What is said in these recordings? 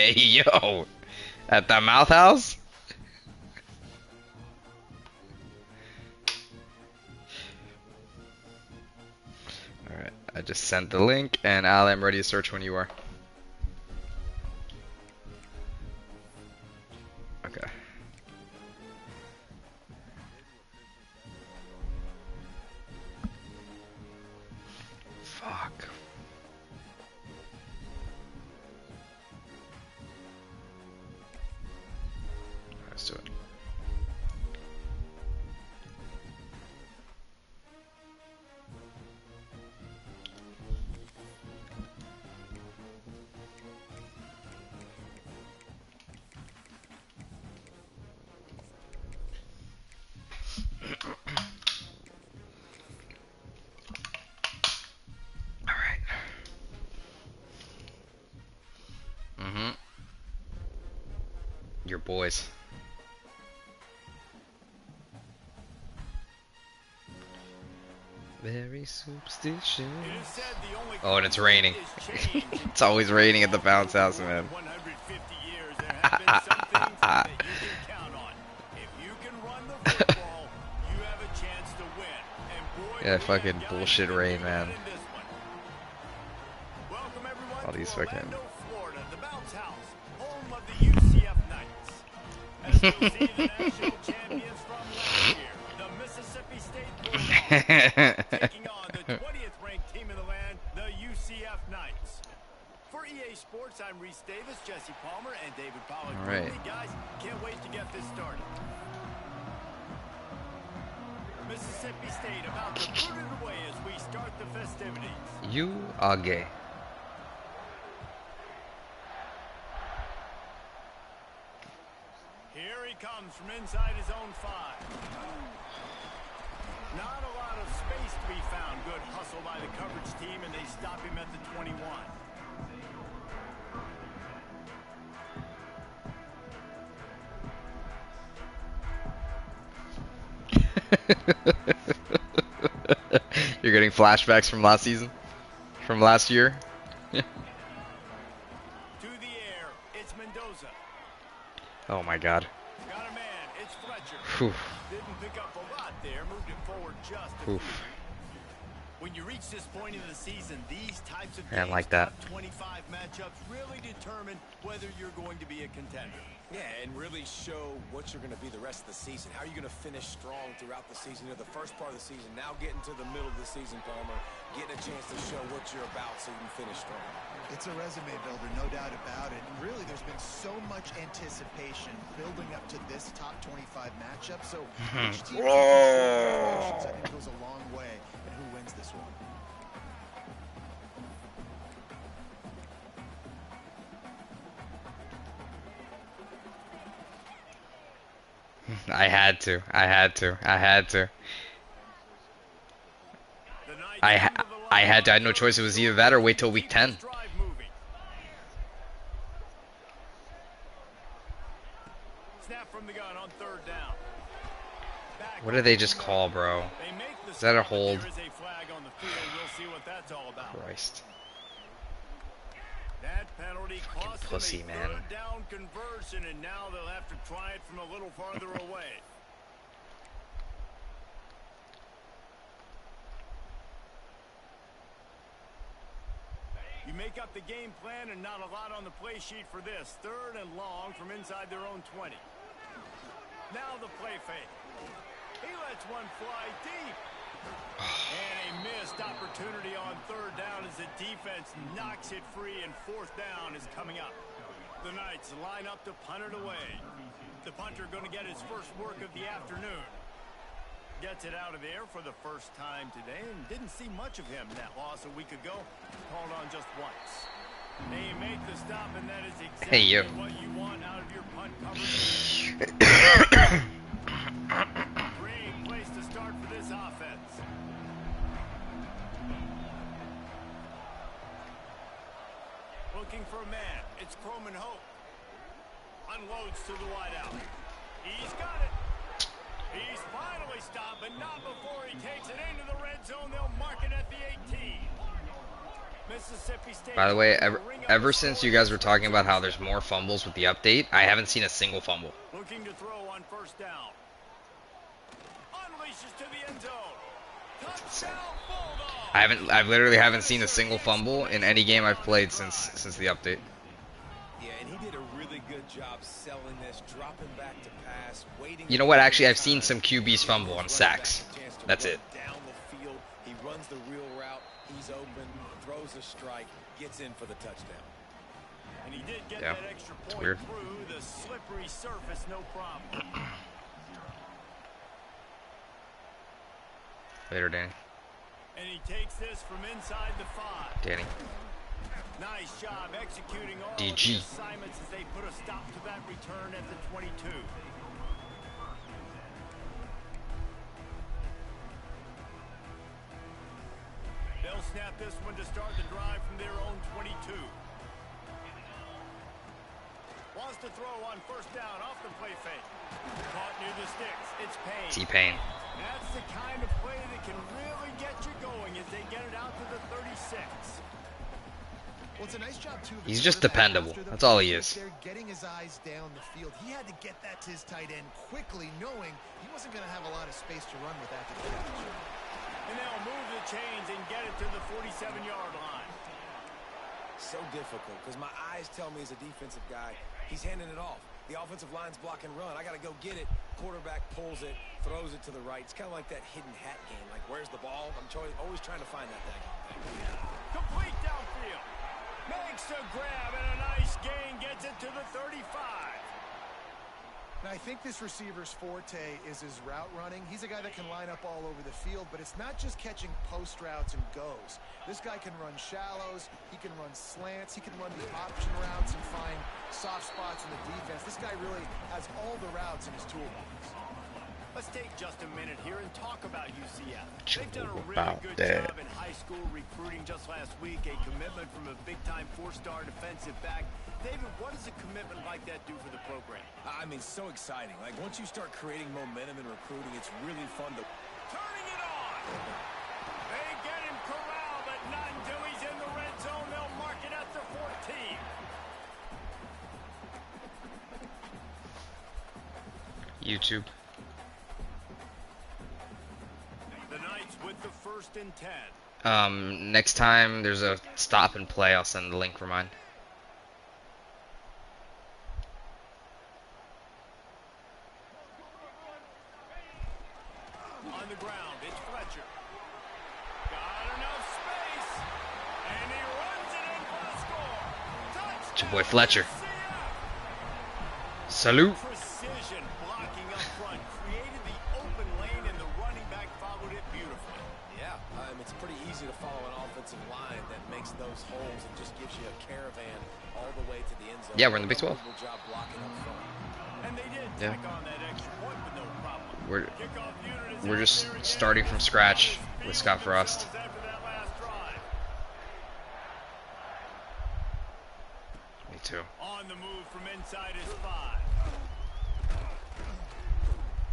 Hey, yo! At the mouth house? Alright, I just sent the link, and Ali, I'm ready to search when you are. Okay. Fuck. Let's do it. Alright. Mm-hmm. Your boys. Very superstitious. Oh, and it's raining. It's always raining at the bounce house, man. Yeah, fucking bullshit rain, man. All these fucking... Taking on the 20th ranked team in the land, the UCF Knights. For EA Sports, I'm Reese Davis, Jesse Palmer, and David Pollack. All right. Guys, can't wait to get this started. Mississippi State about to put it away as we start the festivities. You are gay. Here he comes from inside his own 5. Not a lot of space to be found. Good hustle by the coverage team, and they stop him at the 21. You're getting flashbacks from last season? From last year? To the air, it's Mendoza. Oh my god. Got a man, it's Fletcher. Whew. Didn't pick up a lot there, moved it forward just a Oof. few. When you reach this point in the season, these types of Man, games, like that. top 25 matchups really determine whether you're going to be a contender. Yeah, and really show what you're going to be the rest of the season. How are you going to finish strong throughout the season? You know, the first part of the season, now getting to the middle of the season, Palmer, getting a chance to show what you're about so you can finish strong. It's a resume builder, no doubt about it. And really, there's been so much anticipation building up to this top 25 matchup. So each team I think goes a long way in who wins this one. I had to. I had to. I had to. I had to. I had no choice. It was either that or wait till week 10. Snap from the gun on 3rd down. What did they just call, bro? Is that a hold? There is a flag on the field. We'll see what that's all about. Christ. That penalty cost pussy, them a man. 3rd down conversion, and now they'll have to try it from a little farther away. You make up the game plan and not a lot on the play sheet for this. 3rd and long from inside their own 20. Now the play fake. He lets one fly deep. And a missed opportunity on 3rd down as the defense knocks it free, and 4th down is coming up. The Knights line up to punt it away. The punter going to get his first work of the afternoon. Gets it out of the air for the first time today, and didn't see much of him in that loss a week ago. Called on just once. They make the stop, and that is exactly what you want out of your punt coverage. Great place to start for this offense. Looking for a man. It's Croman Hope. Unloads to the wideout. He's got it. He's finally stopped, but not before he takes it into the red zone. They'll mark it at the 18. Mississippi State. By the way, ever since you guys were talking about how there's more fumbles with the update, I haven't seen a single fumble. Looking to throw on first down. Unleashes to the end zone. Touchdown, Bulldogs. I literally haven't seen a single fumble in any game I've played since the update. Yeah, and he did a really good job selling this, dropping back to pass, waiting. You know what? Actually, I've seen some QBs fumble on sacks. That's it. Down the field, he runs the real route. He's open, throws a strike, gets in for the touchdown. And he did get Yeah, that extra it's point weird. through the slippery surface, no problem. Later, Danny. And he takes this from inside the 5. Danny. Nice job executing all DG. of the assignments as they put a stop to that return at the 22. They'll snap this one to start the drive from their own 22. Wants to throw on first down off the play fake. Caught near the sticks. It's Payne. T-Pain. That's the kind of play that can really get you going as they get it out to the 36. Well, it's a nice job too. He's just dependable. That's all he is. They're getting his eyes down the field. He had to get that to his tight end quickly, knowing he wasn't going to have a lot of space to run with after the catch. And they'll move the chains and get it to the 47-yard line. So difficult because my eyes tell me as a defensive guy, he's handing it off. The offensive line's block and run. I got to go get it. Quarterback pulls it, throws it to the right. It's kind of like that hidden hat game. Like, where's the ball? I'm always trying to find that thing. Complete downfield. Makes a grab and a nice gain. Gets it to the 35. Now, I think this receiver's forte is his route running. He's a guy that can line up all over the field, but it's not just catching post routes and goes. This guy can run shallows, he can run slants, he can run the option routes and find soft spots in the defense. This guy really has all the routes in his toolbox. Let's take just a minute here and talk about UCF. They've done a really About good that. job in high school recruiting just last week. A commitment from a big-time 4-star defensive back. David, what does a commitment like that do for the program? I mean, so exciting. Like, once you start creating momentum in recruiting, it's really fun to... Turning it on! They get him corralled, but not until he's in the red zone. They'll mark it at the 14. YouTube. The Knights with the 1st and 10. Next time there's a stop and play, I'll send the link for mine. On the ground, it's Fletcher. Got enough space, and he runs it in for the score. Touchdown, It's your boy Fletcher. UCF. Salute. Precision blocking up front, created the open lane, and the running back followed it beautifully. Yeah, it's pretty easy to follow an offensive line that makes those holes and just gives you a caravan all the way to the end zone. Yeah, we're in the Big 12. Unbelievable job blocking up front. And they did Yeah. tack on that extra point with no problem. Kickoff unit is We're out just there again. starting from scratch with Scott Frost. After that last drive. Me too. On the move from inside his 5.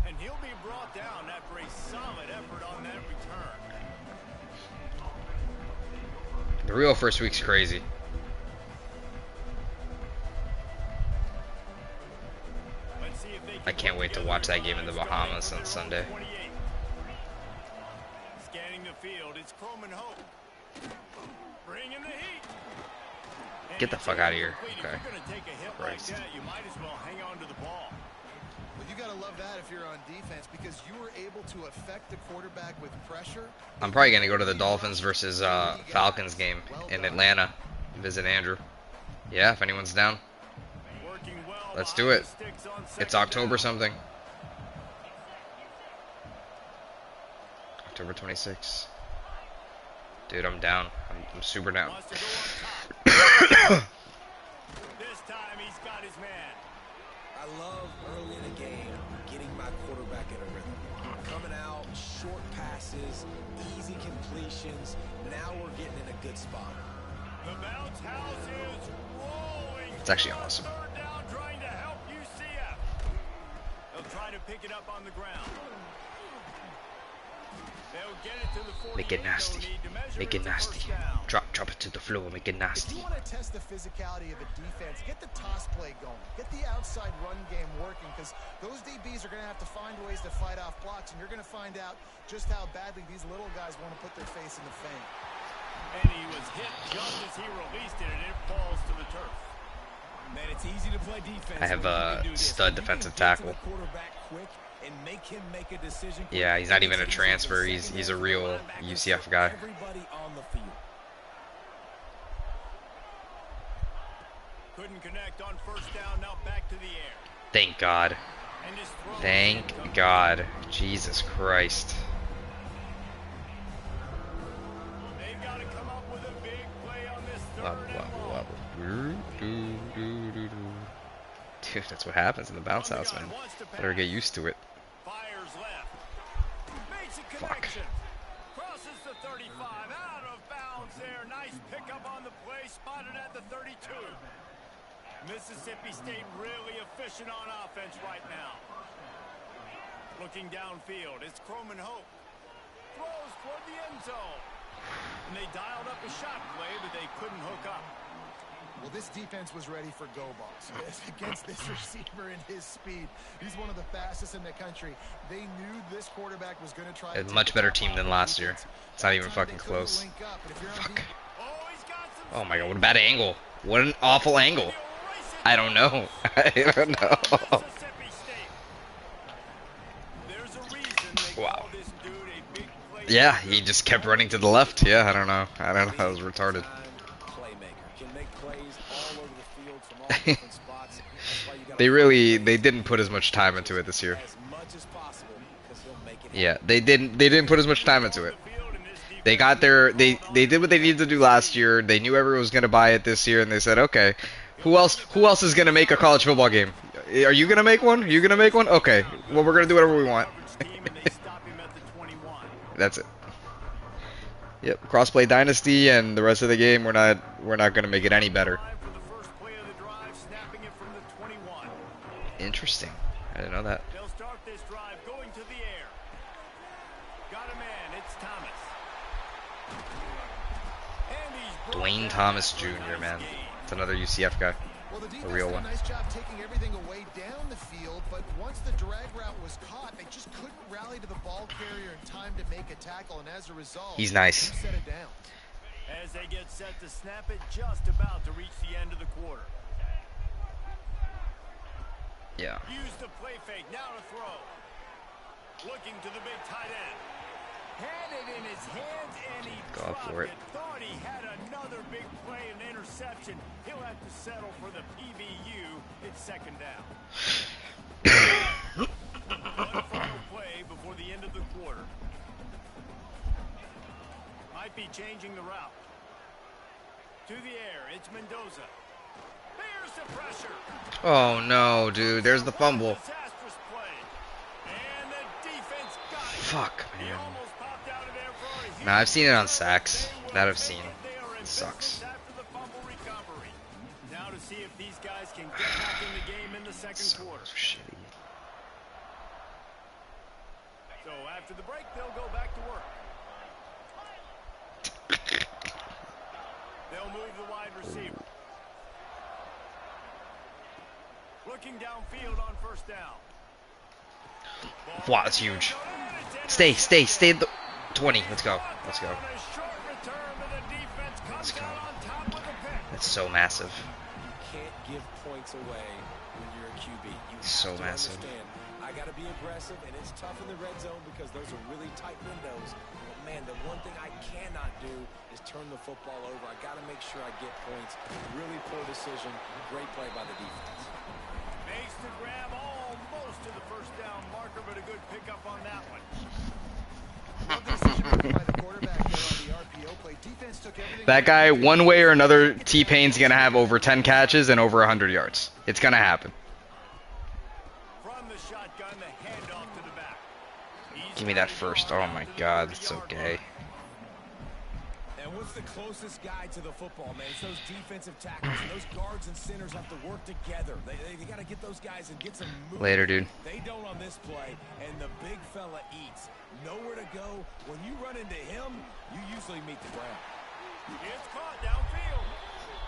And he'll be brought down after a solid effort on that return. The real first week's crazy. Let's see if they can I can't wait to watch that game in the Bahamas on Sunday. 28. Scanning the field, it's Coleman Hope. Bringing the heat. And Get the it's fuck out of here. incomplete. Okay. If you're going to take a hit Christ. like that, you might as well hang on to the ball. Well, you got to love that if you're on defense because you were able to affect the quarterback with pressure. I'm probably gonna go to the Dolphins versus Falcons game in Atlanta. Visit Andrew. Yeah, if anyone's down. Working well Let's behind do it. the sticks on It's second October down. something. October 26th. Dude, I'm down. I'm super down. Wants to go up top. This time he's got his man. I love early in a game getting my quarterback in a rhythm. Coming out, short passes, easy completions. Now we're getting in a good spot. The bounce house is rolling. It's actually awesome. Third down, trying to help UCF. They'll try to pick it up on the ground. Make it nasty. Make it nasty. Drop it to the floor. Make it nasty. If you want to test the physicality of a defense, get the toss play going. Get the outside run game working, because those DBs are going to have to find ways to fight off blocks, and you're going to find out just how badly these little guys want to put their face in the feint. And he was hit just as he released it, and it falls to the turf. Man, it's easy to play defense. I have a stud defensive tackle. Yeah, he's not even a transfer. He's a real UCF guy. Couldn't connect on first down. Now back to the air. Thank God. Thank God. Jesus Christ. They've got to come up with a big play on this third and long. Dude, that's what happens in the bounce house, man. Better get used to it. Fires left. Makes a Fuck. connection. Crosses the 35. Out of bounds there. Nice pickup on the play. Spotted at the 32. Mississippi State really efficient on offense right now. Looking downfield. It's Croman Hope. Throws toward the end zone. And they dialed up a shot play, but they couldn't hook up. Well, this defense was ready for go balls against this receiver and his speed. He's one of the fastest in the country. They knew this quarterback was going to try. A much better team than last year. It's not even fucking close. Fuck. Oh my God, what a bad angle. What an awful angle. I don't know. I don't know. Wow. Yeah, he just kept running to the left. Yeah, I don't know. That was retarded. They didn't put as much time into it this year. Yeah, they didn't put as much time into it. They got their they did what they needed to do last year. They knew everyone was gonna buy it this year, and they said, okay, who else is gonna make a college football game? Are you gonna make one? Are you gonna make one? Okay, well, we're gonna do whatever we want. That's it. Yep, crossplay dynasty, and the rest of the game we're not gonna make it any better. Interesting. I didn't know that. They'll start this drive going to the air. Got a man, it's Thomas. Dwayne Thomas Jr., man. It's another UCF guy. Well, the A real defense did one. a nice job taking everything away down the field, but once the drag route was caught, they just couldn't rally to the ball carrier in time to make a tackle, and as a result, He's nice. he set it down. As they get set to snap it, just about to reach the end of the quarter. Yeah. Use the play fake, now to throw. Looking to the big tight end. Had it in his hands, and he Go for it. Thought he had another big play and interception. He'll have to settle for the PBU. It's second down. One final play before the end of the quarter. Might be changing the route. To the air, it's Mendoza. There's the pressure. Oh no, dude. There's the fumble. Disastrous play. And the defense got it. Fuck, He man. almost popped out of there for a huge Nah, I've seen it on sacks. That I've seen. They are in It sucks. business after the fumble recovery. Now to see if these guys can get back in the game in the second So quarter. shitty. So after the break, they'll go back to work. They'll move the wide receiver. Looking downfield on first down. Wow, that's huge. Stay at the 20. Let's go. Let's go. Let's go. That's so massive. You can't give points away when you're a QB. You So have to massive. understand, I got to be aggressive, and it's tough in the red zone because those are really tight windows. But man, the one thing I cannot do is turn the football over. I got to make sure I get points. Really poor decision. Great play by the defense. Makes the grab almost to the first down marker, but a good pickup on that one. Well, the decision making by the quarterback there on the RPO play. Defense took everything. That guy, one way or another, T-Pain's gonna have over 10 catches and over 100 yards. It's gonna happen. From the shotgun, the handoff to the back. Give me that first. Oh my God, it's so gay. They'll And what's the closest guy to the football, man? It's those defensive tackles. And those guards and centers have to work together. They got to get those guys and get some movement. Later, dude. They don't on this play, and the big fella eats. Nowhere to go. When you run into him, you usually meet the ground. It's caught downfield.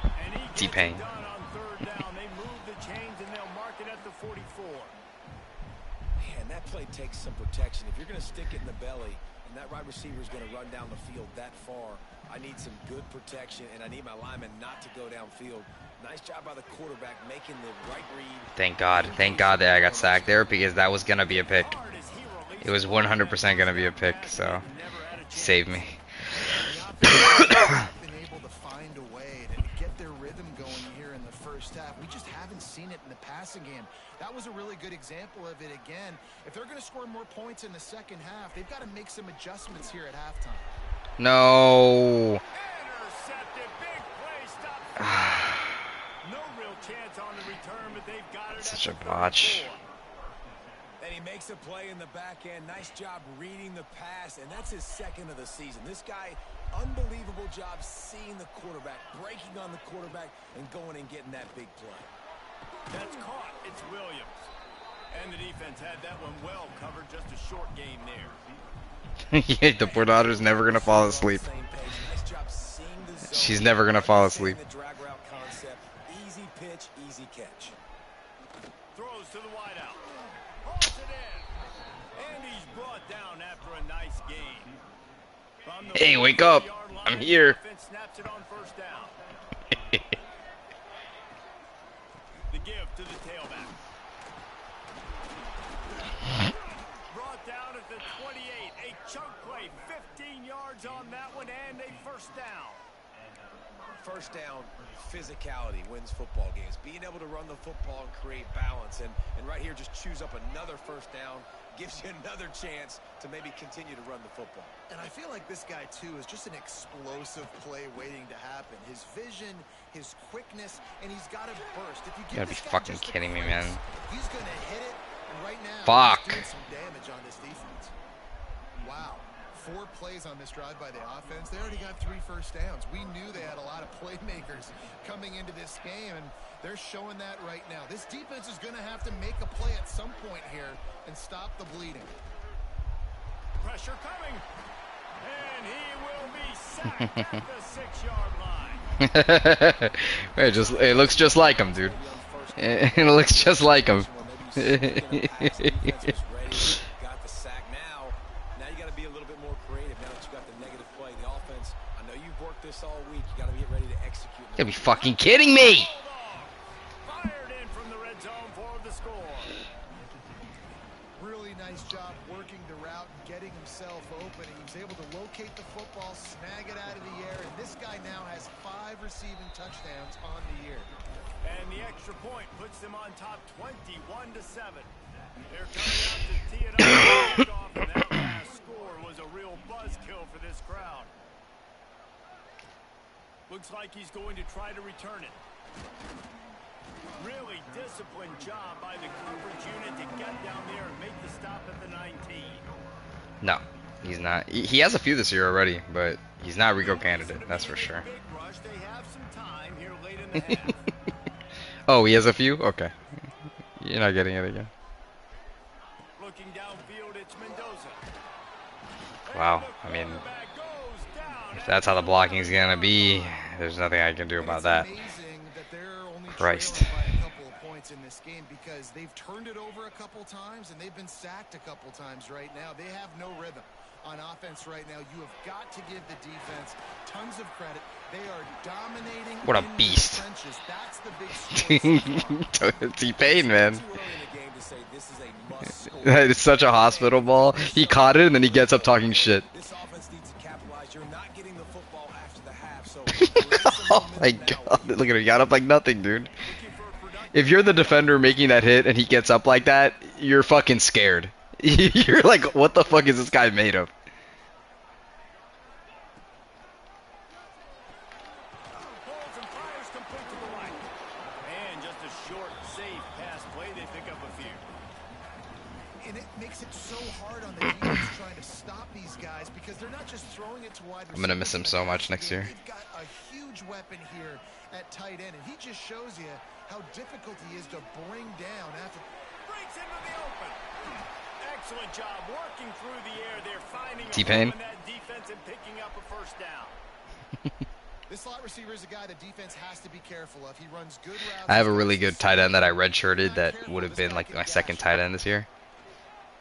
And he gets T-Pain. it done on third down. They move the chains, and they'll mark it at the 44. Man, that play takes some protection. If you're going to stick it in the belly, and that wide receiver is going to run down the field that far, I need some good protection, and I need my lineman not to go downfield. Nice job by the quarterback making the right read. Thank God that I got sacked there, because that was gonna be a pick. It was 100% gonna be a pick, so saved me. been able to find a way to get their rhythm going here in the first half. We just haven't seen it in the passing game. That was a really good example of it again. If they're going to score more points in the second half, they've got to make some adjustments here at halftime. No. Intercepted. Big play. Stop. No real chance on the return, but they've got it. Such at a the botch. 34. And he makes a play in the back end. Nice job reading the pass, and that's his second of the season. This guy, unbelievable job seeing the quarterback, breaking on the quarterback, and going and getting that big play. That's caught. It's Williams. And the defense had that one well covered. Just a short game there. Yeah, the poor daughter's never gonna fall asleep. Nice job seeing the zone. She's never gonna fall asleep. The drag route concept. Easy pitch, easy catch. Throws to the wideout. Holds it in. And he's brought down after a nice gain. From the Hey, wake up. 40-yard line, I'm here. the defense snaps it on first down. The give to the tailback. Brought down at the 28. A chunk play. 15 yards on that one and a first down. First down, physicality wins football games. Being able to run the football and create balance. And right here, just choose up another first down. Gives you another chance to maybe continue to run the football. And I feel like this guy, too, is just an explosive play waiting to happen. His vision, his quickness, and he's got to burst. If you You gotta be fucking kidding me, man. He's going to hit it, and right now, Fuck. he's doing some damage on this defense. Wow. 4 plays on this drive by the offense. They already got 3 first downs. We knew they had a lot of playmakers coming into this game, and they're showing that right now. This defense is going to have to make a play at some point here and stop the bleeding. Pressure coming. And he will be sacked at the 6-yard line. It looks just like him, dude. It looks just like him. Got the sack now. Now you got to be a little bit more creative now that you got the negative play. The offense, I know you've worked this all week. You got to get ready to execute. You gotta be fucking kidding me! Fired in from the red zone for the score. Really nice job working the route and getting himself open. He was able to locate the football, snag it out of the air, and this guy now has 5 receiving touchdowns on the year. And the extra point puts them on top 21-7. They're coming out to tee it up. And that last score was a real buzzkill for this crowd. Looks like he's going to try to return it. Really disciplined job by the coverage unit to get down there and make the stop at the 19. No, he's not. He has a few this year already, but he's not Rico candidate, that's for sure. Big rush. They have some time here late in the half. Oh, he has a few? Okay. You're not getting it again. Looking downfield, it's Mendoza. Wow, I mean, if that's how the blocking is gonna be, there's nothing I can do about that. It's amazing that they're only Christ. trailing by a couple of points in this game because they've turned it over a couple times and they've been sacked a couple times right now. They have no rhythm on offense right now. You have got to give the defense tons of credit. They are dominating. What a in the beast. trenches. That's the big story. T-Pain, man. Too early in the game to say this is a must-score. It's such a hospital ball. He caught it and then he gets up talking shit. This offense needs to capitalize. You're not getting the football after the half, so Oh my god. Look at him. He got up like nothing, dude. If you're the defender making that hit and he gets up like that, you're fucking scared. You're like, what the fuck is this guy made of? Pulls and fires complete to the right. And just a short, safe pass play. They pick up a few. And it makes it so hard on the defense trying to stop these guys because they're not just throwing it to wide receivers. I'm gonna miss him so much next year. They've got a huge weapon here at tight end, and he just shows you how difficult he is to bring down after. Breaks into the open. Excellent job working through the air there, finding T-Pain. that defense and picking up a first down. This slot receiver is a guy the defense has to be careful of. He runs good routes. I have a really good tight end that I redshirted that would have been like my second tight end this year,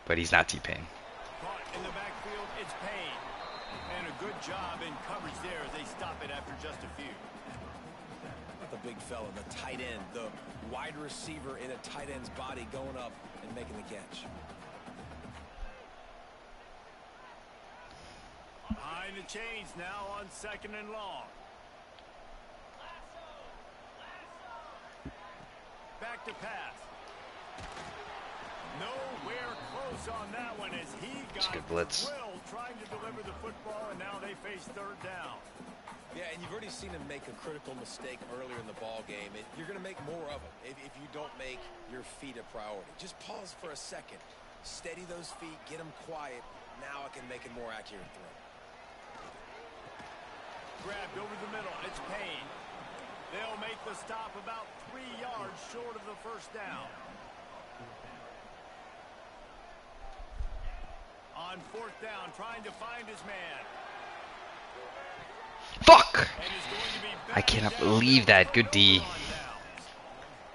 but he's not T-Pain. Caught in the backfield, it's Payne. And a good job in coverage there as they stop it after just a few. The big fella, the tight end, the wide receiver in a tight end's body going up and making the catch. Behind the chains now on 2nd and long. Back to pass. Nowhere close on that one as he got good blitz. thrilled trying to deliver the football, and now they face 3rd down. Yeah, and you've already seen him make a critical mistake earlier in the ball game. You're going to make more of it if you don't make your feet a priority. Just pause for a second. Steady those feet. Get them quiet. Now I can make a more accurate throw. Grabbed over the middle. It's Payne. They'll make the stop about 3 yards short of the first down. On 4th down, trying to find his man. Fuck! And is going to be I cannot believe that. Good D.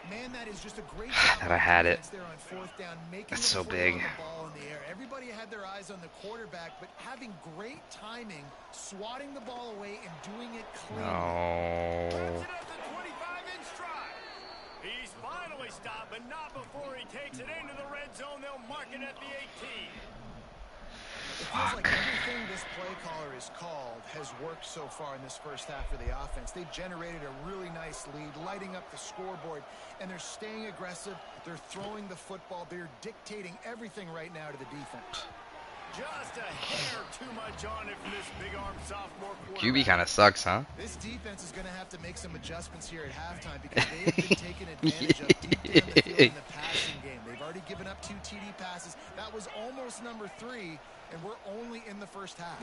Man, that is just a great job That I had it. there on 4th down, making That's the so play big. on the ball in the air. Everybody had their eyes on the quarterback, but having great timing, swatting the ball away and doing it clean. No. Grabs it at the 25-inch stride. He's finally stopped, but not before he takes it into the red zone. They'll mark it at the 18. It feels like everything this play caller has called has worked so far in this first half for the offense. They've generated a really nice lead, lighting up the scoreboard, and they're staying aggressive. They're throwing the football. They're dictating everything right now to the defense. Just a hair too much on it from this big-arm sophomore quarterback. QB kind of sucks, huh? This defense is going to have to make some adjustments here at halftime because they've been taken advantage of deep down the field in the passing game. They've already given up 2 TD passes. That was almost number 3, and we're only in the first half.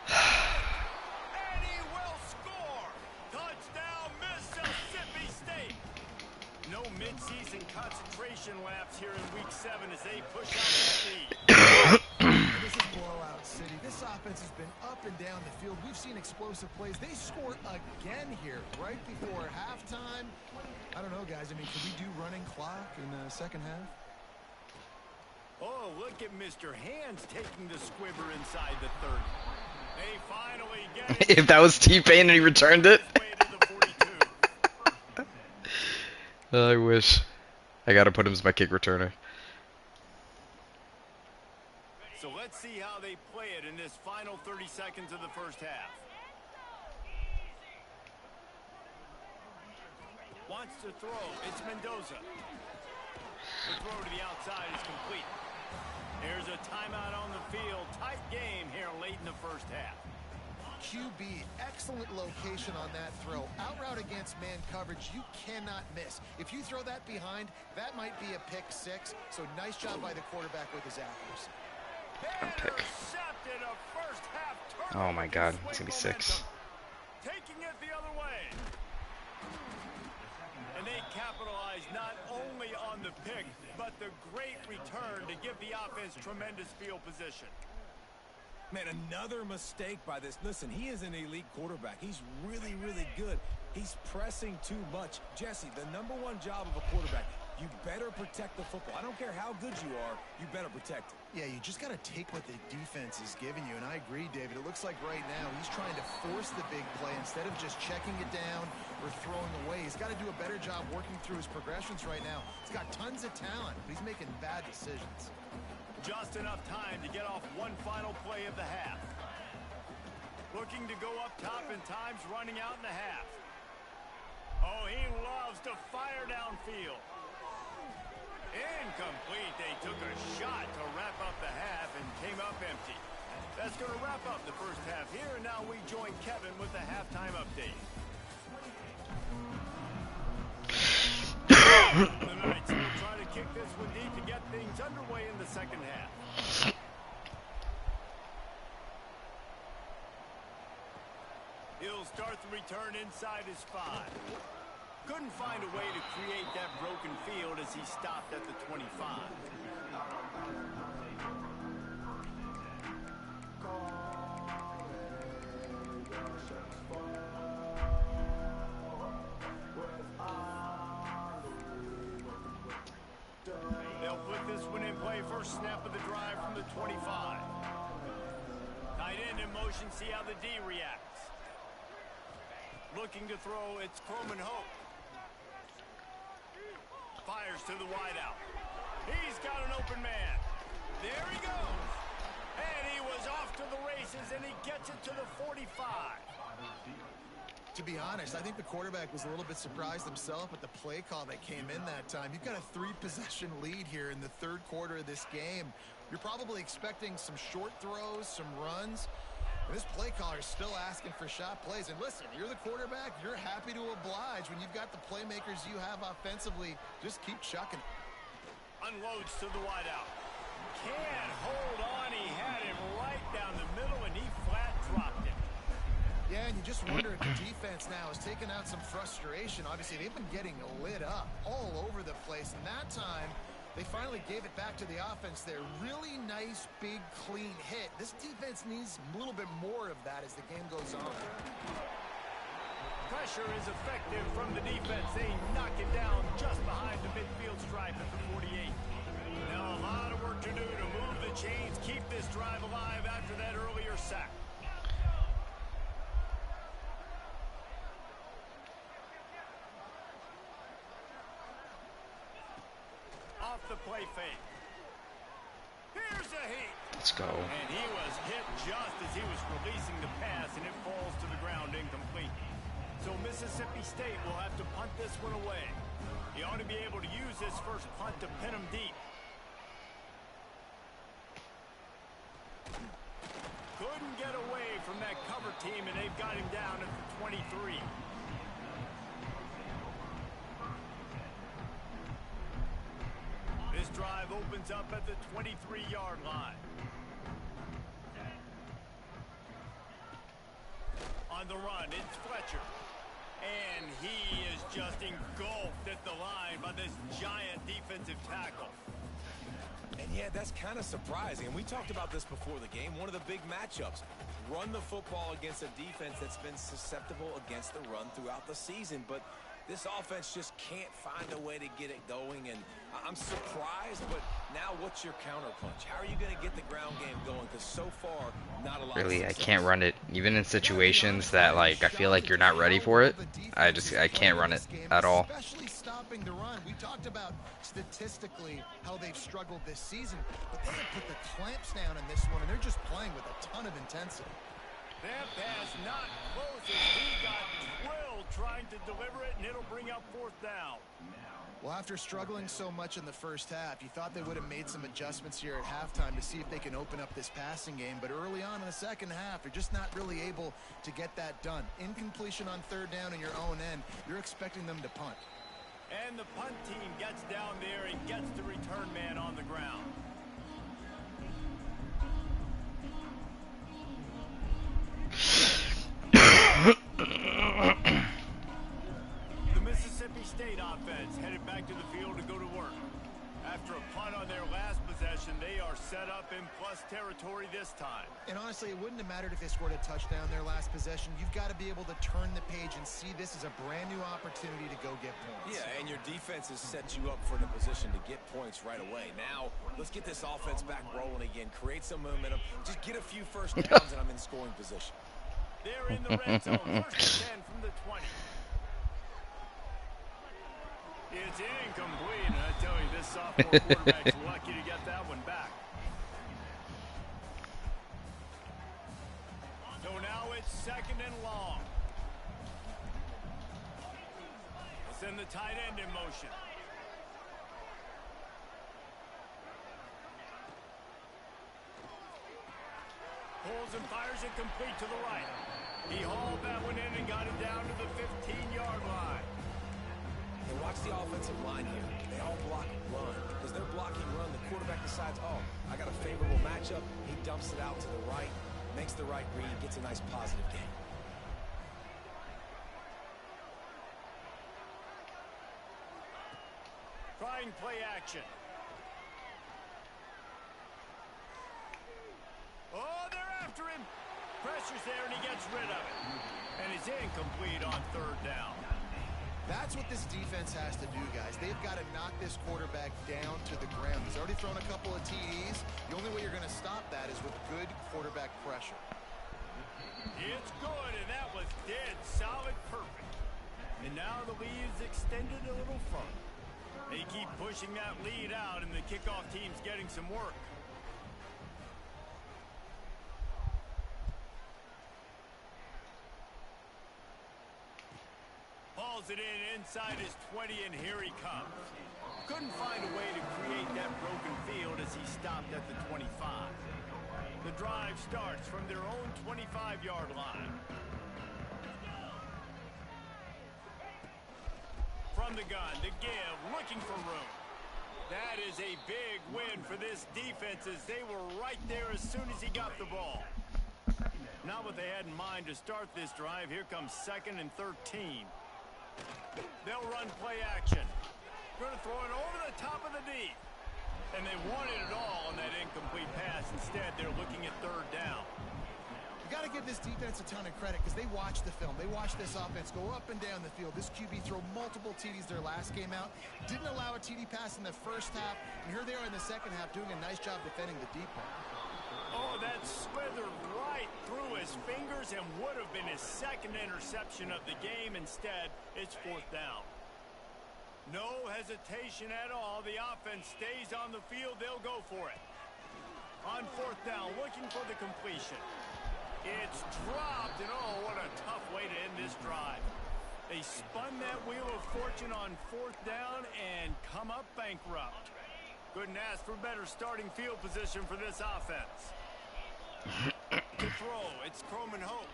And he will score! Touchdown, Mississippi State! No midseason concentration laps here in Week 7 as they push out the speed. This is blowout city. This offense has been up and down the field. We've seen explosive plays. They scored again here right before halftime. I don't know, guys. I mean, can we do running clock in the second half? Oh, look at Mr. Hands taking the squibber inside the 30. They finally get it. If that was T-Pain and he returned it. Way to the 42. I wish. I gotta put him as my kick returner. So let's see how they play it in this final 30 seconds of the first half. Wants to throw. It's Mendoza. The throw to the outside is complete. There's a timeout on the field. Tight game here late in the first half. QB, excellent location on that throw. Out route against man coverage, you cannot miss. If you throw that behind, that might be a pick 6. So nice job by the quarterback with his accuracy. Pick. Intercepted a first half Oh my god, it's gonna be 6. Taking it the other way. And they capitalize not only on the pick, but the great return to give the offense tremendous field position. Man, another mistake by this. Listen, he is an elite quarterback. He's really, really good. He's pressing too much. Jesse, the #1 job of a quarterback, you better protect the football. I don't care how good you are, you better protect it. Yeah, you just got to take what the defense is giving you, and I agree, David. It looks like right now he's trying to force the big play instead of just checking it down or throwing away. He's got to do a better job working through his progressions right now. He's got tons of talent, but he's making bad decisions. Just enough time to get off one final play of the half. Looking to go up top and time's running out in the half. Oh, he loves to fire downfield. Incomplete. They took a shot to wrap up the half and came up empty. That's going to wrap up the first half here, and now we join Kevin with the halftime update. The Knights will try to kick this one deep to get get things underway in the second half. He'll start the return inside his 5. Couldn't find a way to create that broken field as he stopped at the 25. They'll put this one in play. First snap of the drive from the 25. Tight end in motion, see how the D reacts. Looking to throw, it's Coleman Hope. Fires to the wideout. He's got an open man. There he goes. And he was off to the races, and he gets it to the 45. To be honest, I think the quarterback was a little bit surprised himself at the play call that came in that time. You've got a 3-possession lead here in the third quarter of this game. You're probably expecting some short throws, some runs. And this play caller is still asking for shot plays. And listen, you're the quarterback. You're happy to oblige when you've got the playmakers you have offensively. Just keep chucking. Unloads to the wideout. Can't hold on. He had him right down the middle, and he flat dropped it. Yeah, and you just wonder if the defense now has taken out some frustration. Obviously, they've been getting lit up all over the place. And that time, they finally gave it back to the offense there. Really nice, big, clean hit. This defense needs a little bit more of that as the game goes on. Pressure is effective from the defense. They knock it down just behind the midfield stripe at the 48. Now a lot of work to do to move the chains, keep this drive alive after that earlier sack. Off the play fake. Here's a heat. Let's go. And he was hit just as he was releasing the pass, and it falls to the ground incomplete. So Mississippi State will have to punt this one away. He ought to be able to use this first punt to pin him deep. Couldn't get away from that cover team, and they've got him down at the 23. This drive opens up at the 23-yard line. On the run, it's Fletcher. And he is just engulfed at the line by this giant defensive tackle. And yeah, that's kind of surprising. And we talked about this before the game. One of the big matchups. Run the football against a defense that's been susceptible against the run throughout the season. But this offense just can't find a way to get it going. And I'm surprised, but now what's your counterpunch? How are you going to get the ground game going? Because so far, not a lot of Really, I success. can't run it. Even in situations that, like, I feel like you're not ready for it, I can't run it at all. Especially stopping the run. We talked about statistically how they've struggled this season, but they have put the clamps down in this one, and they're just playing with a ton of intensity. That pass not close as he got drilled trying to deliver it, and it'll bring up fourth down. Well, after struggling so much in the first half, you thought they would have made some adjustments here at halftime to see if they can open up this passing game. But early on in the second half, they're just not really able to get that done. Incompletion on third down in your own end, you're expecting them to punt. And the punt team gets down there and gets the return man on the ground. The Mississippi State offense headed back to the field to go to work. After a punt on their last possession, they are set up in plus territory this time. And honestly, it wouldn't have mattered if they scored a touchdown their last possession. You've got to be able to turn the page and see this as a brand new opportunity to go get points. Yeah, and your defense has set you up for the position to get points right away. Now, let's get this offense back rolling again, create some momentum, just get a few first downs, and I'm in scoring position. They're in the red zone, first and 10 from the 20. It's incomplete, and I tell you, this sophomore quarterback's lucky to get that one back. So now it's second and long. Send the tight end in motion. Pulls and fires it complete to the right. He hauled that one in and got it down to the 15-yard line. And watch the offensive line here. They all block run. Because they're blocking run, decides, oh, I got a favorable matchup. He dumps it out to the right, makes the right read, gets a nice positive gain. Trying play action. Oh, they're after him. Pressure's there, and he gets rid of it. And it's incomplete on third down. That's what this defense has to do, guys. They've got to knock this quarterback down to the ground. He's already thrown a couple of TDs. The only way you're going to stop that is with good quarterback pressure. It's good, and that was dead solid perfect. And now the lead is extended a little further. They keep pushing that lead out, and the kickoff team's getting some work. Hauls it in inside his 20, and here he comes. Couldn't find a way to create that broken field as he stopped at the 25. The drive starts from their own 25-yard line. From the gun, to give, looking for room. That is a big win for this defense as they were right there as soon as he got the ball. Not what they had in mind to start this drive. Here comes 2nd and 13. They'll run play action. Going to throw it over the top of the D. And they wanted it all on that incomplete pass. Instead, they're looking at third down. You got to give this defense a ton of credit because they watched the film. They watched this offense go up and down the field. This QB throw multiple TDs their last game out. Didn't allow a TD pass in the first half. And here they are in the second half doing a nice job defending the deep ball. Oh, that slithered right through his fingers and would have been his 2nd interception of the game. Instead, it's 4th down. No hesitation at all. The offense stays on the field. They'll go for it. On 4th down, looking for the completion. It's dropped, and oh, what a tough way to end this drive. They spun that wheel of fortune on 4th down and come up bankrupt. Couldn't ask for better starting field position for this offense. To throw, it's Croman Hope.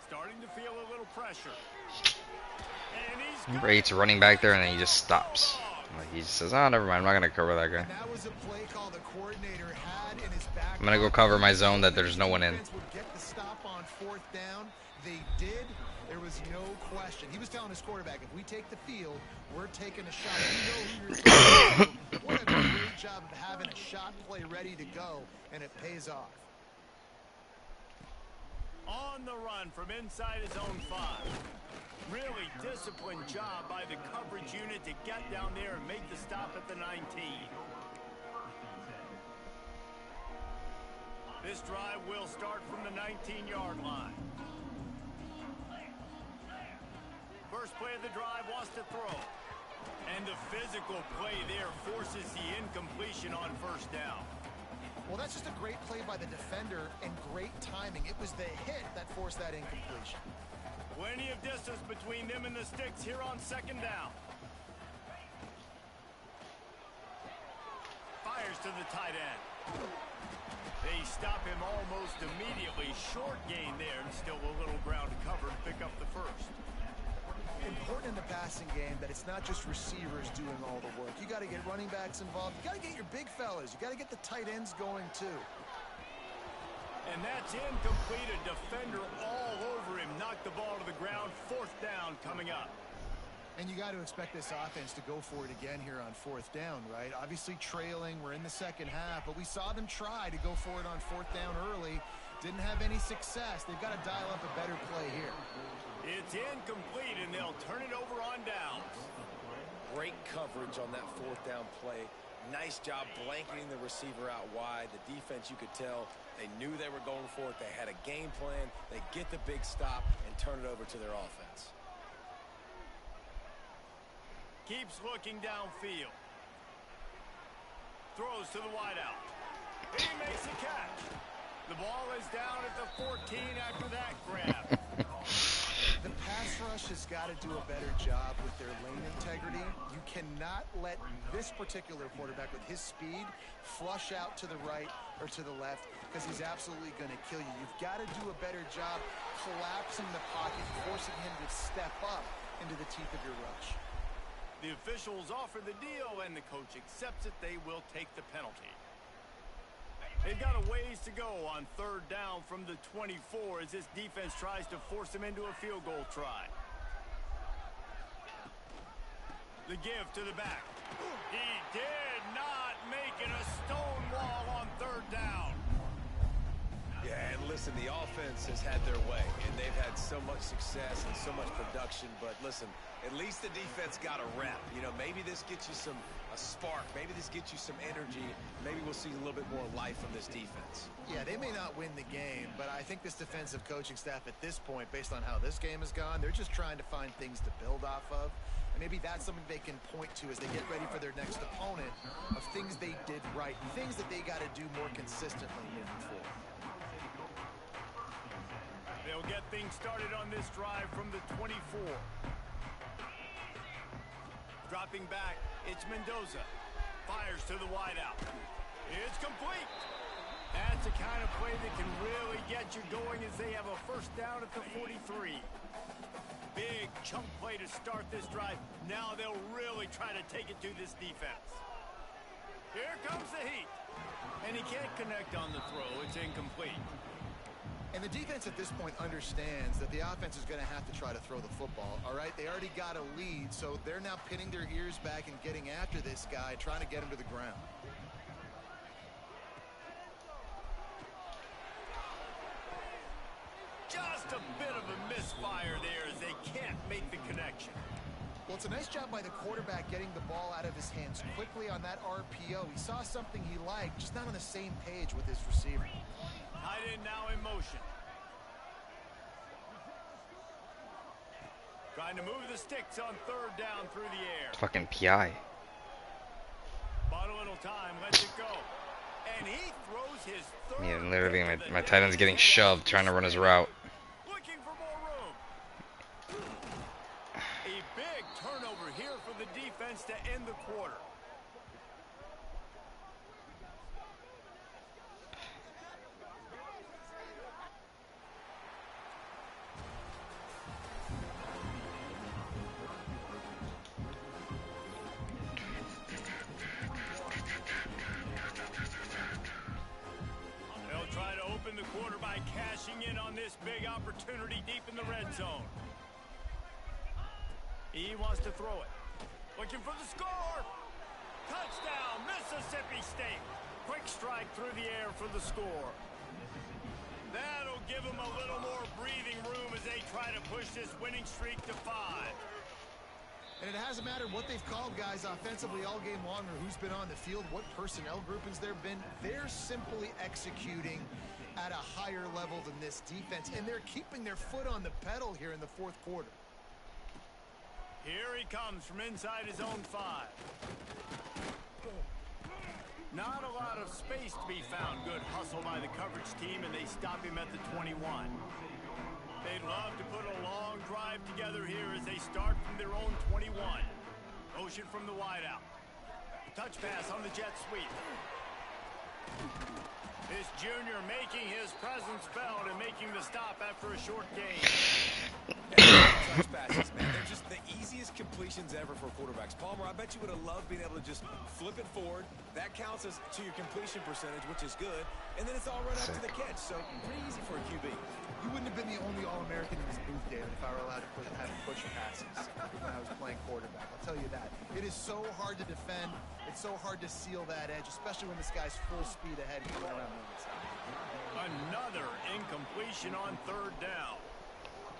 Starting to feel a little pressure. And he's Rates running back there, and then he just stops. Like he just says, "Oh, never mind. I'm not gonna cover that guy. That was a play call the coordinator had in his back. I'm gonna go cover my zone that there's no one in." Would get the stop on 4th down. They did. There was no question. He was telling his quarterback, if we take the field, we're taking a shot. You know who you're throwing to. What a great job of having a shot play ready to go, and it pays off. on the run from inside his own 5. Really disciplined job by the coverage unit to get down there and make the stop at the 19. This drive will start from the 19-yard line. First play of the drive wants to throw. And the physical play there forces the incompletion on first down. Well, that's just a great play by the defender and great timing. It was the hit that forced that incompletion. Plenty of distance between them and the sticks here on second down. Fires to the tight end. They stop him almost immediately. Short gain there, and still a little ground to cover to pick up the first. Important in the passing game that it's not just receivers doing all the work. You got to get running backs involved. You got to get your big fellas. You got to get the tight ends going too. And that's incomplete. A defender all over him. Knocked the ball to the ground. Fourth down coming up. And you got to expect this offense to go for it again here on fourth down, right? Obviously trailing. We're in the second half, but we saw them try to go for it on fourth down early. Didn't have any success. They've got to dial up a better play here. It's incomplete, and they'll turn it over on downs. Great coverage on that fourth down play. Nice job blanketing the receiver out wide. The defense, you could tell, they knew they were going for it. They had a game plan. They get the big stop and turn it over to their offense. Keeps looking downfield. Throws to the wideout. He makes a catch. The ball is down at the 14 after that grab. The pass rush has got to do a better job with their lane integrity. You cannot let this particular quarterback with his speed flush out to the right or to the left because he's absolutely going to kill you. You've got to do a better job collapsing the pocket, forcing him to step up into the teeth of your rush. The officials offer the deal, and the coach accepts it. They will take the penalty. They've got a ways to go on 3rd down from the 24 as this defense tries to force them into a field goal try. The give to the back. He did not make it a stone wall on 3rd down. Yeah, and listen, the offense has had their way, and they've had so much success and so much production. But listen, at least the defense got a rep. You know, maybe this gets you a spark. Maybe this gets you some energy. Maybe we'll see a little bit more life from this defense. Yeah, they may not win the game, but I think this defensive coaching staff at this point, based on how this game has gone, they're just trying to find things to build off of. And maybe that's something they can point to as they get ready for their next opponent, of things they did right, things that they got to do more consistently moving forward. They'll get things started on this drive from the 24. Dropping back, it's Mendoza. Fires to the wideout. It's complete. That's the kind of play that can really get you going as they have a 1st down at the 43. Big chunk play to start this drive. Now they'll really try to take it to this defense. Here comes the heat. And he can't connect on the throw. It's incomplete. And the defense at this point understands that the offense is going to have to try to throw the football, all right? They already got a lead, so they're now pinning their ears back and getting after this guy, trying to get him to the ground. Just a bit of a misfire there as they can't make the connection. Well, it's a nice job by the quarterback getting the ball out of his hands quickly on that RPO. He saw something he liked, just not on the same page with his receiver. Tight end now in motion. Trying to move the sticks on 3rd down through the air. Fucking PI. Bought a little time, lets it go. And he throws his 3rd. Yeah, literally my tight end's getting shoved trying to run his route. Looking for more room. A big turnover here for the defense to end the quarter. In on this big opportunity deep in the red zone. He wants to throw it. Looking for the score. Touchdown, Mississippi State. Quick strike through the air for the score. That'll give them a little more breathing room as they try to push this winning streak to 5. And it hasn't mattered what they've called guys offensively all game long or who's been on the field, what personnel groupings there have been. They're simply executing at a higher level than this defense, and they're keeping their foot on the pedal here in the 4th quarter. Here he comes from inside his own 5. Not a lot of space to be found. Good hustle by the coverage team, and they stop him at the 21. They'd love to put a long drive together here as they start from their own 21. Motion from the wideout. Touch pass on the jet sweep. This junior making his presence felt and making the stop after a short gain. Touch passes, man. They're just the easiest completions ever for quarterbacks. Palmer, I bet you would have loved being able to just flip it forward. That counts as to your completion percentage, which is good. And then it's all run up to the catch. So pretty easy for a QB. You wouldn't have been the only All-American in this booth, David, if I were allowed to have push passes when I was playing quarterback. I'll tell you that. It is so hard to defend. It's so hard to seal that edge, especially when this guy's full speed ahead and going around the inside. Another incompletion on 3rd down.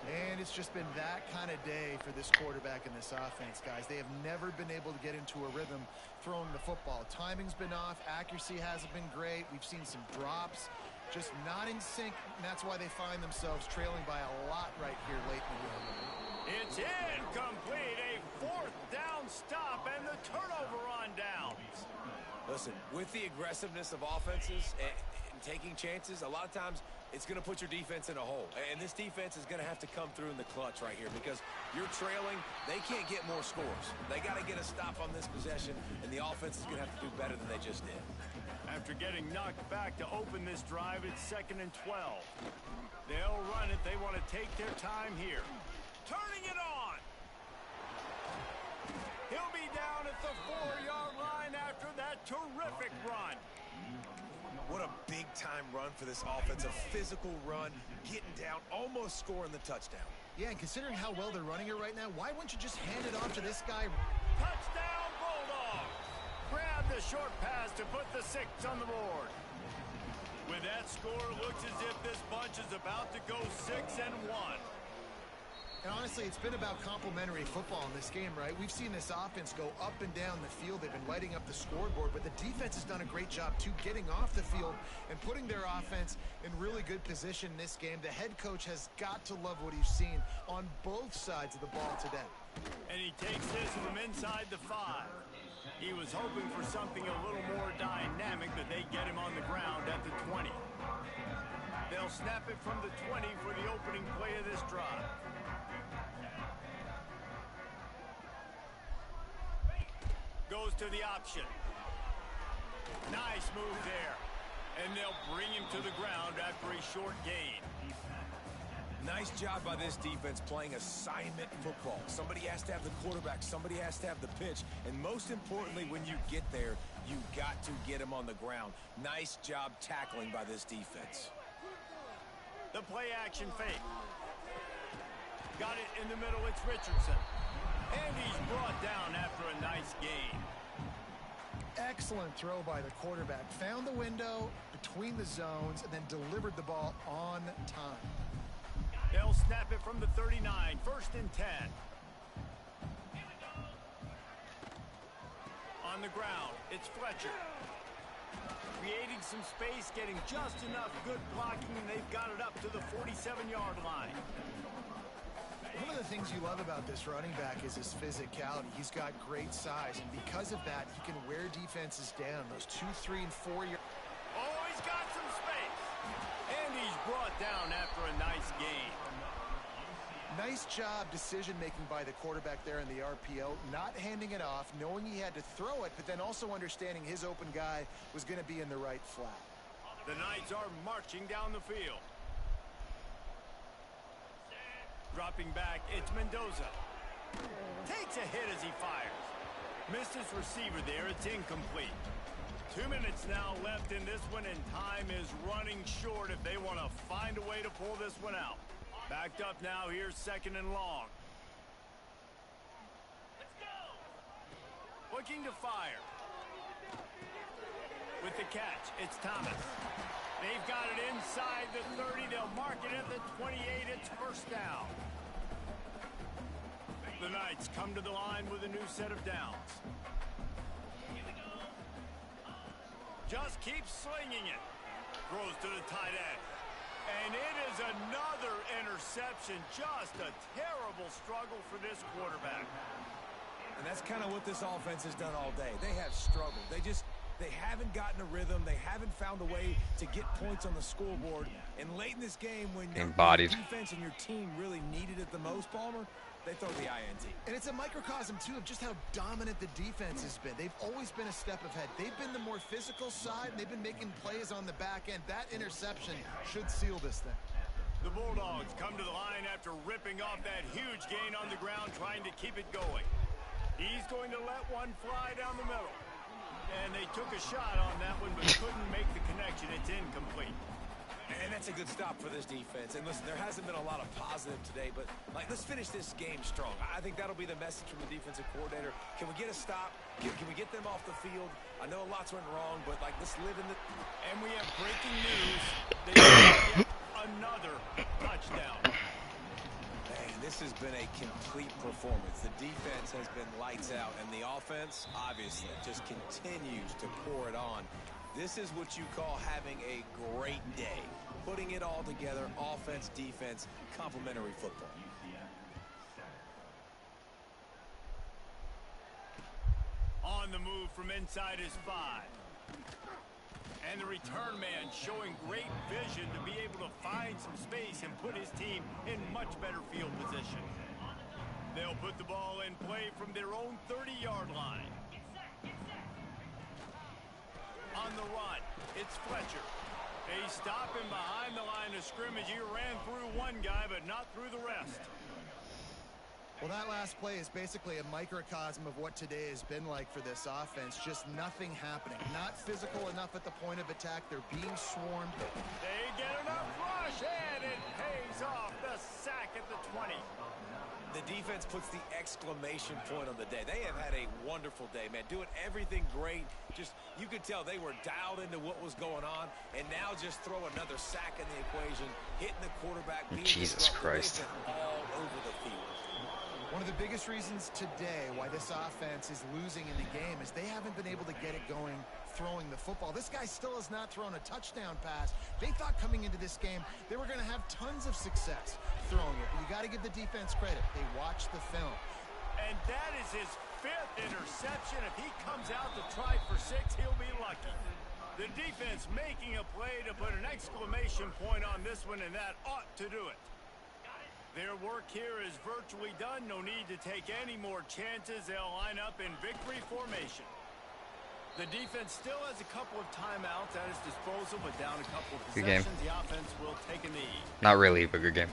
And it's just been that kind of day for this quarterback and this offense, guys. They have never been able to get into a rhythm throwing the football. Timing's been off. Accuracy hasn't been great. We've seen some drops. Just not in sync, and that's why they find themselves trailing by a lot right here late in the game. It's incomplete. A 4th down stop and the turnover on downs. Listen, with the aggressiveness of offenses and taking chances, a lot of times it's going to put your defense in a hole. And this defense is going to have to come through in the clutch right here because you're trailing. They can't get more scores. They got to get a stop on this possession, and the offense is going to have to do better than they just did. After getting knocked back to open this drive, it's 2nd and 12. They'll run it. They want to take their time here. Turning it on. He'll be down at the 4-yard line after that terrific run. What a big-time run for this offense. A physical run, getting down, almost scoring the touchdown. Yeah, and considering how well they're running it right now, why wouldn't you just hand it off to this guy? Touchdown, Bulldogs! Grab the short pass to put the 6 on the board. With that score, looks as if this bunch is about to go 6-1. And honestly, it's been about complementary football in this game, right? We've seen this offense go up and down the field. They've been lighting up the scoreboard, but the defense has done a great job, too, getting off the field and putting their offense in really good position in this game. The head coach has got to love what he's seen on both sides of the ball today. And he takes this from inside the 5. He was hoping for something a little more dynamic, but they get him on the ground at the 20. They'll snap it from the 20 for the opening play of this drive. Goes to the option. Nice move there. And they'll bring him to the ground after a short gain. Nice job by this defense playing assignment football. Somebody has to have the quarterback. Somebody has to have the pitch. And most importantly, when you get there, you got to get him on the ground. Nice job tackling by this defense. The play action fake. Got it in the middle. It's Richardson. And he's brought down after a nice gain. Excellent throw by the quarterback. Found the window between the zones and then delivered the ball on time. They'll snap it from the 39. 1st and 10. On the ground, it's Fletcher. Creating some space, getting just enough good blocking, and they've got it up to the 47-yard line. One of the things you love about this running back is his physicality. He's got great size, and because of that, he can wear defenses down. Those 2, 3, and 4 year. Oh, he's got some space. And he's brought down after a nice gain. Nice job decision-making by the quarterback there in the RPO, not handing it off, knowing he had to throw it, but then also understanding his open guy was going to be in the right flat. The Knights are marching down the field. Dropping back, it's Mendoza. Takes a hit as he fires. Missed his receiver there, it's incomplete. 2 minutes now left in this one, and time is running short if they want to find a way to pull this one out. Backed up now, here's 2nd and long. Let's go. Looking to fire. With the catch, it's Thomas. They've got it inside the 30. They'll mark it at the 28. It's 1st down. The Knights come to the line with a new set of downs. Just keeps slinging it. Throws to the tight end. And it is another interception. Just a terrible struggle for this quarterback. And that's kind of what this offense has done all day. They have struggled. They haven't gotten a rhythm. They haven't found a way to get points on the scoreboard. And late in this game, when your defense and your team really needed it the most, Palmer, they throw the INT. And it's a microcosm, too, of just how dominant the defense has been. They've always been a step ahead. They've been the more physical side, and they've been making plays on the back end. That interception should seal this thing. The Bulldogs come to the line after ripping off that huge gain on the ground, trying to keep it going. He's going to let one fly down the middle. And they took a shot on that one, but couldn't make the connection. It's incomplete. And that's a good stop for this defense. And listen, there hasn't been a lot of positive today, but let's finish this game strong. I think that'll be the message from the defensive coordinator. Can we get a stop? Can we get them off the field? I know lots went wrong, but let's live in the. And we have breaking news. They get another touchdown. Man, this has been a complete performance. The defense has been lights out, and the offense, obviously, just continues to pour it on. This is what you call having a great day. Putting it all together, offense, defense, complementary football. On the move from inside his 5. And the return man showing great vision to be able to find some space and put his team in much better field position. They'll put the ball in play from their own 30-yard line. On the run, it's Fletcher. They stop him behind the line of scrimmage. He ran through one guy, but not through the rest. Well, that last play is basically a microcosm of what today has been like for this offense. Just nothing happening. Not physical enough at the point of attack. They're being swarmed. They get enough rush, and it pays off. The sack at the 20. The defense puts the exclamation point on the day. They have had a wonderful day, man. Doing everything great. Just, you could tell they were dialed into what was going on. And now just throw another sack in the equation, hitting the quarterback. Jesus Christ. They've been all over the field. One of the biggest reasons today why this offense is losing in the game is they haven't been able to get it going throwing the football. This guy still has not thrown a touchdown pass. They thought coming into this game they were going to have tons of success throwing it. But you got to give the defense credit. They watched the film. And that is his 5th interception. If he comes out to try for 6, he'll be lucky. The defense making a play to put an exclamation point on this one, and that ought to do it. Their work here is virtually done. No need to take any more chances. They'll line up in victory formation. The defense still has a couple of timeouts at its disposal, but down a couple of Good game. possessions, the offense will take a knee. Not really, but good game.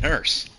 Nurse.